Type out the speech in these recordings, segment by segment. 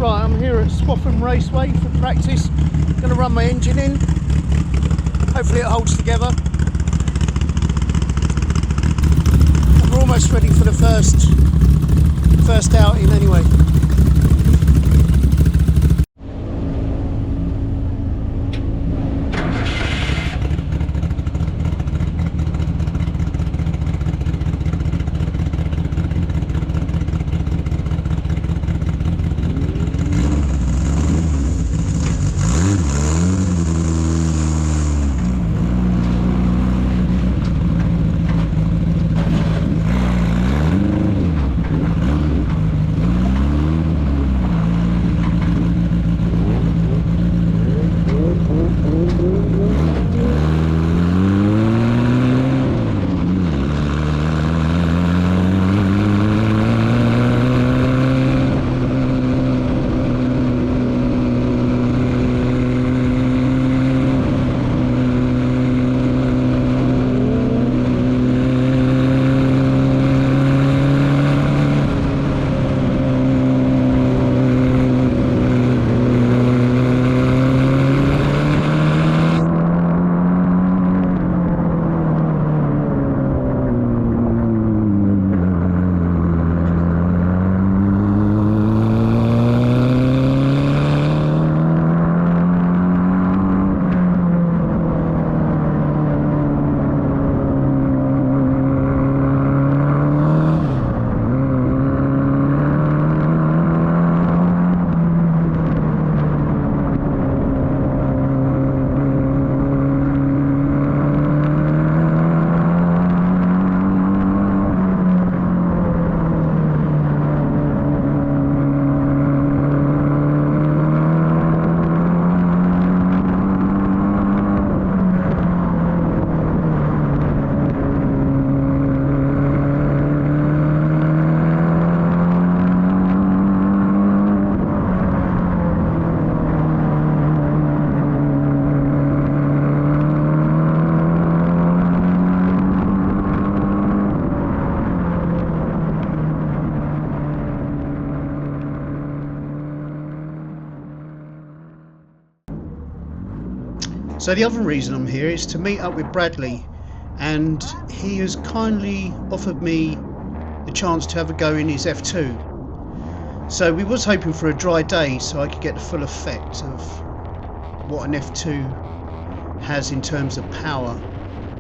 Right, I'm here at Swaffham Raceway for practice. Going to run my engine in. Hopefully it holds together. And we're almost ready for the first outing anyway. So the other reason I'm here is to meet up with Bradley, and he has kindly offered me the chance to have a go in his F2. So we was hoping for a dry day so I could get the full effect of what an F2 has in terms of power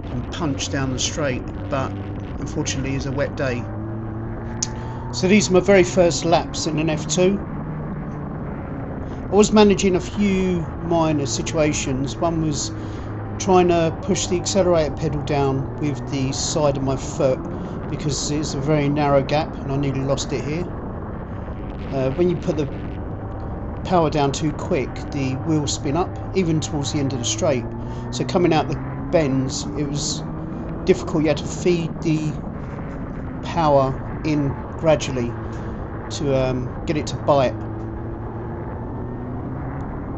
and punch down the straight, but unfortunately it's a wet day. So these are my very first laps in an F2. I was managing a few minor situations. One was trying to push the accelerator pedal down with the side of my foot because it's a very narrow gap and I nearly lost it here. When you put the power down too quick, the wheels spin up, even towards the end of the straight. So coming out the bends, it was difficult. You had to feed the power in gradually to get it to bite.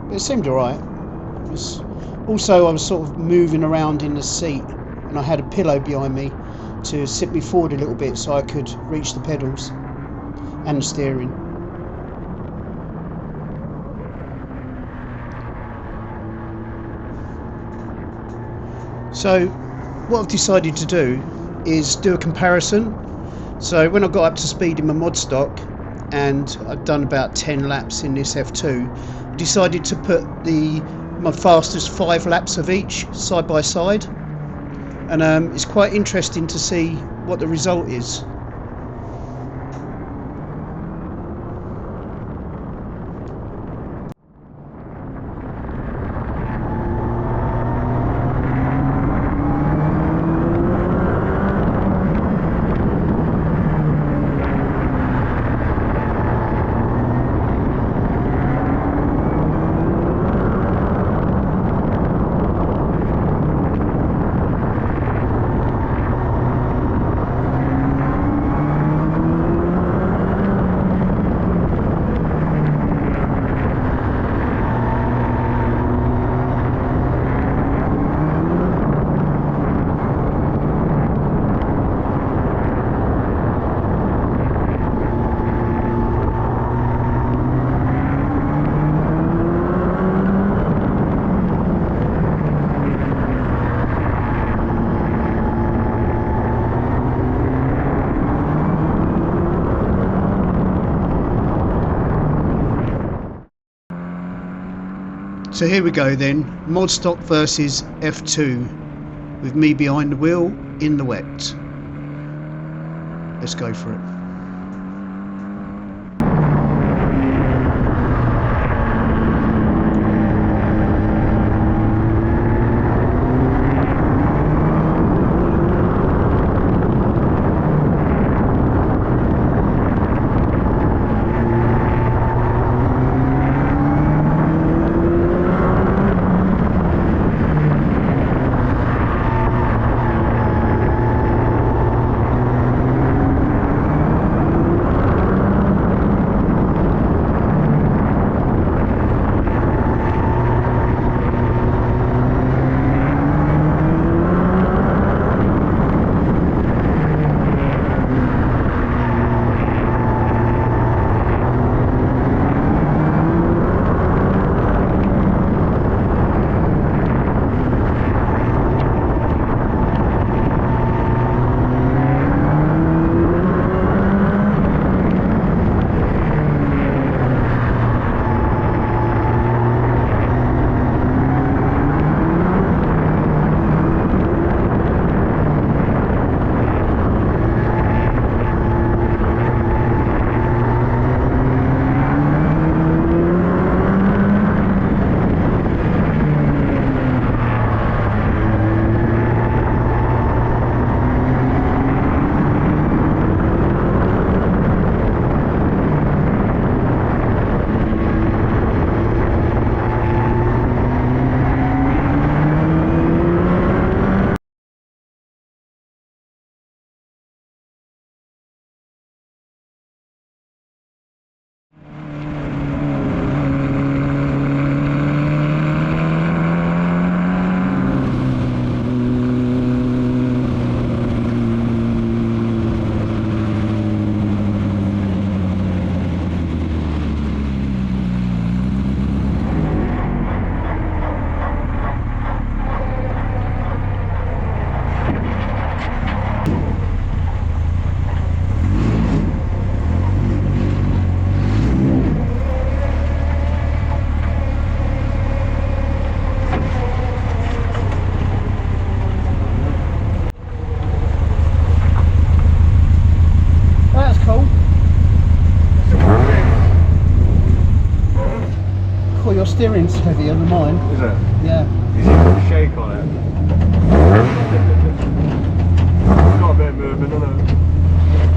It seemed alright. Also, I was sort of moving around in the seat and I had a pillow behind me to sit me forward a little bit so I could reach the pedals and the steering. So what I've decided to do is do a comparison. So when I got up to speed in my Modstock, and I've done about 10 laps in this F2, I decided to put my fastest 5 laps of each side by side, and it's quite interesting to see what the result is. So here we go then, Modstock versus F2, with me behind the wheel in the wet. Let's go for it. Your steering's heavier than mine. Is it? Yeah. You see the shake on it? It's got a bit of movement, doesn't it?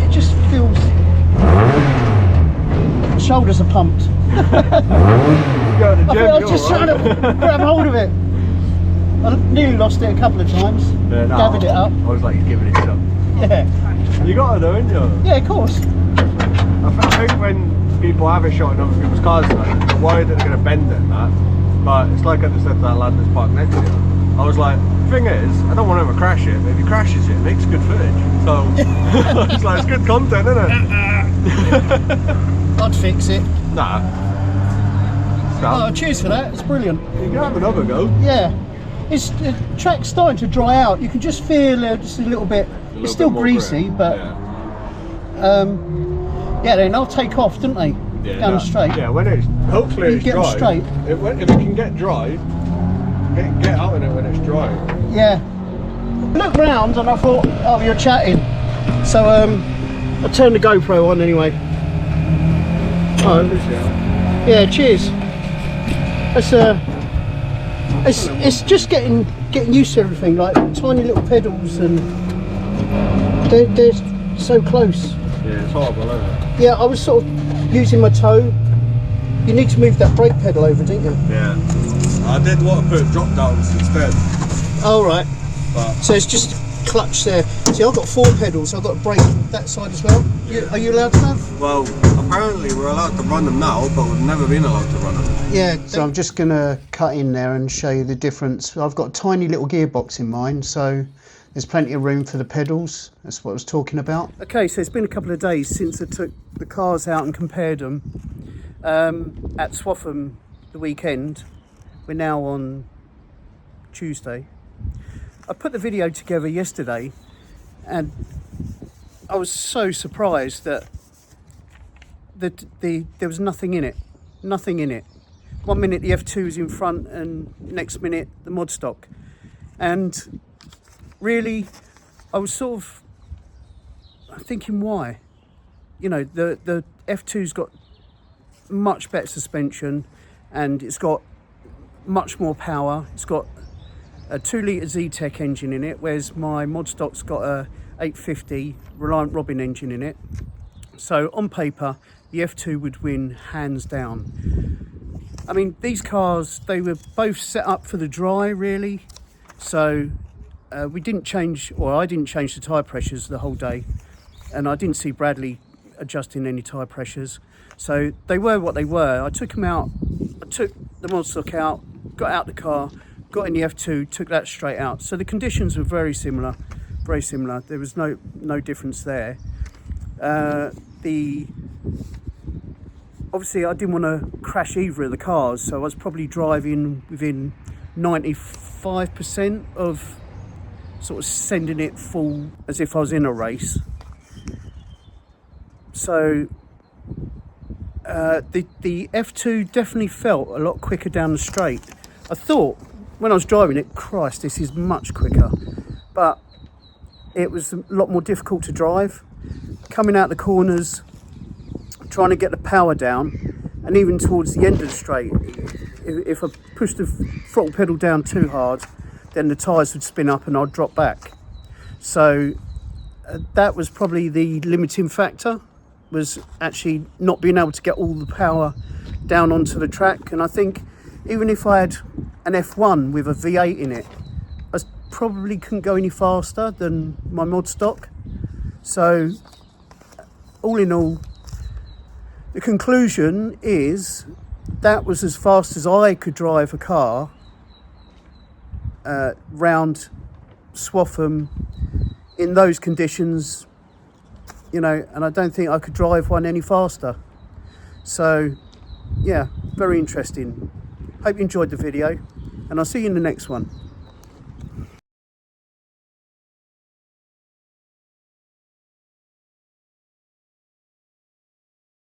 It just feels... shoulders are pumped. You go to the gym, I was just trying to grab hold of it. I nearly lost it a couple of times. Yeah, no, Gathered it up. I was like, he's giving it some. Yeah. You got to though, ain't you? Yeah, of course. I think when people have a shot in other people's cars, like, they're worried that they're going to bend it and that. But it's like I just said to that lad that's parked next to you. I was like, the thing is, I don't want him to crash it, but if he crashes it, it makes good footage. So, it's like, it's good content, isn't it? I'd fix it. Nah. Oh, cheers for that, it's brilliant. You can have another go. Yeah. The track's starting to dry out. You can just feel just a little bit. It's still greasy, but yeah, then I'll take off, don't they? Yeah, down the straight. Yeah, when it's hopefully it's get dry. them straight. If it can get dry, get out in it when it's dry. Yeah. I looked round and I thought, oh, you're chatting. So I turned the GoPro on anyway. Oh, yeah. Cheers. It's just getting used to everything. Like tiny little pedals, and they're so close. Yeah, it's horrible, isn't it? Yeah, I was sort of using my toe. You need to move that brake pedal over, don't you? Yeah. I did want to put drop downs instead. Oh, right. But so it's just clutch there. See, I've got 4 pedals. I've got a brake that side as well. Are you allowed to have? Well, apparently we're allowed to run them now, but we've never been allowed to run them. Yeah. So I'm just going to cut in there and show you the difference. I've got a tiny little gearbox in mine, so there's plenty of room for the pedals. That's what I was talking about. Okay, so it's been a couple of days since I took the cars out and compared them. At Swaffham the weekend. We're now on Tuesday. I put the video together yesterday and I was so surprised that there was nothing in it. 1 minute the F2 is in front and next minute the Modstock. And really, I was sort of thinking why. You know, the F2's got much better suspension and it's got much more power. It's got a 2 litre Z-Tech engine in it, whereas my Modstock's got a 850 Reliant Robin engine in it. So on paper, the F2 would win hands down. I mean, these cars, they were both set up for the dry, really. So we didn't change, or I didn't change the tyre pressures the whole day. And I didn't see Bradley adjusting any tyre pressures. So they were what they were. I took them out, I took the Modstock out, got out the car, got in the F2, took that straight out. So the conditions were very similar, very similar. There was no difference there. Obviously I didn't want to crash either of the cars, so I was probably driving within 95% of sort of sending it full as if I was in a race. So the F2 definitely felt a lot quicker down the straight. I thought when I was driving it, Christ, this is much quicker, but it was a lot more difficult to drive. Coming out the corners, trying to get the power down, and even towards the end of the straight, if I pushed the throttle pedal down too hard, then the tyres would spin up and I'd drop back. So that was probably the limiting factor, was actually not being able to get all the power down onto the track. And I think even if I had an F1 with a V8 in it, I probably couldn't go any faster than my Modstock. So all in all, the conclusion is that was as fast as I could drive a car round Swaffham in those conditions, you know, and I don't think I could drive one any faster. So yeah, very interesting. Hope you enjoyed the video, and I'll see you in the next one.